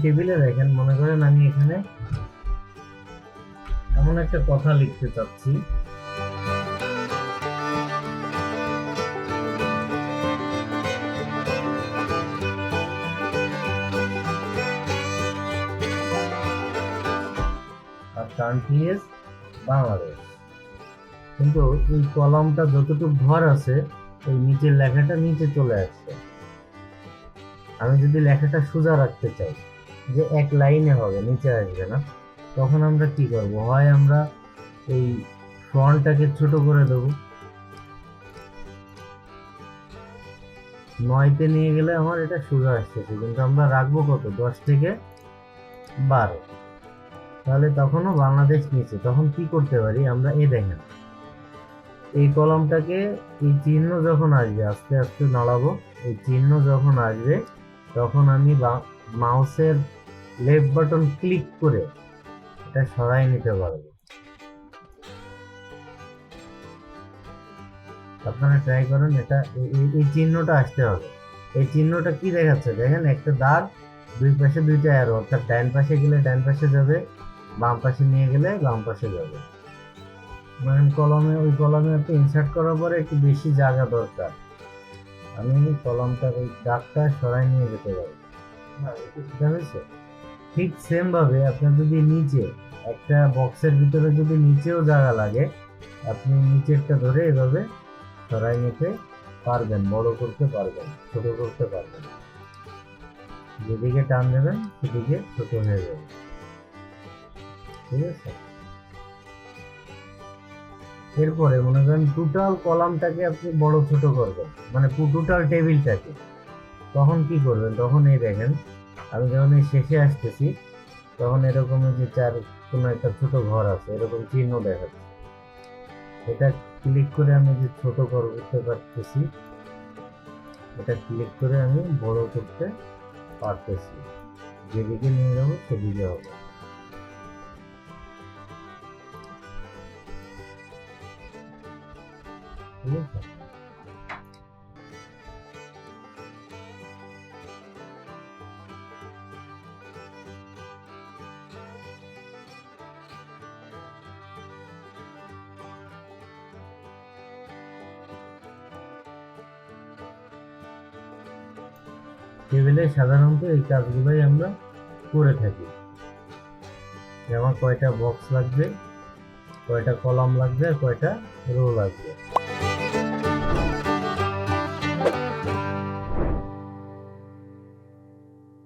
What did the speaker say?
টেবিলে দেখেন, মনে করেন আমি এখানে এমন একটা কথা লিখতে চাচ্ছি, আর কান্ট্রি ইজ বাংলাদেশ, কিন্তু এই কলমটা যতটুকু ঘর আছে এই নিচের লেখাটা নিচে চলে আসছে। আমি যদি লেখাটা সোজা রাখতে চাই, যে এক লাইনে হবে, নিচে আসবে না, তখন আমরা কি করব? হয় আমরা এই ফন্টটাকে ছোট করে দেব, 9-তে নিয়ে গেলে আমার এটা সোজা আসতেছে, কিন্তু আমরা রাখবো কত? 10 থেকে 12। তাহলে তখনও বাংলাদেশ নিচে। তখন কি করতে পারি আমরা? দেখেন, এই কলমটাকে এই চিহ্ন যখন আসবে, আস্তে আস্তে নড়াবো, এই চিহ্ন যখন আসবে তখন আমি মাউসের লেফট বাটন ক্লিক করে এটা সরাই নিতে পারবো। আপনারা ট্রাই করেন, এটা এই চিহ্নটা আসতে হবে। এই চিহ্নটা কি দেখাচ্ছে দেখেন, একটা দাগ, দুই পাশে দুইটা অ্যারো, অর্থাৎ ডান পাশে গেলে ডান পাশে যাবে, বাম পাশে নিয়ে গেলে বাম পাশে যাবে। মানে কলমে, ওই কলমে আপনি ইনসার্ট করার পরে একটু বেশি জায়গা দরকার, আমি কলমটার ওই দাগটা সরাই নিয়ে যেতে পারি। ঠিক আছে? ঠিক সেম ভাবে আপনার যদি নিচে একটা বক্সের ভিতরে যদি নিচেও জায়গা লাগে, আপনি নিচেরটা ধরে এভাবে সরাই নিতে পারবেন, বড় করতে পারবেন, ছোট করতে পারবেন। যেদিকে টান দেবেন সেদিকে ছোট হয়ে যাবে। ঠিক আছে? এরপরে মনে করেন টোটাল কলামটাকে আপনি বড় ছোট করবেন, মানে টোটাল টেবিলটাকে, তখন কি করবেন? তখন এই দেখেন, আমি যখন এই শেষে আসতেছি তখন এরকম যে চার কোনো একটা ছোট ঘর আছে, এরকম চিহ্ন দেখাচ্ছে, এটা ক্লিক করে আমি যে ছোট করতে পারতেছি, এটা ক্লিক করে আমি বড় করতে পারতেছি, যেদিকে নিয়ে যাবো সেদিকে হবে। ঠিক আছে? টেবিলে সাধারণত এই কাজগুলোই আমরা করে থাকি। আমার কয়টা বক্স লাগবে, কয়টা কলাম লাগবে, আর কয়টা রো লাগবে।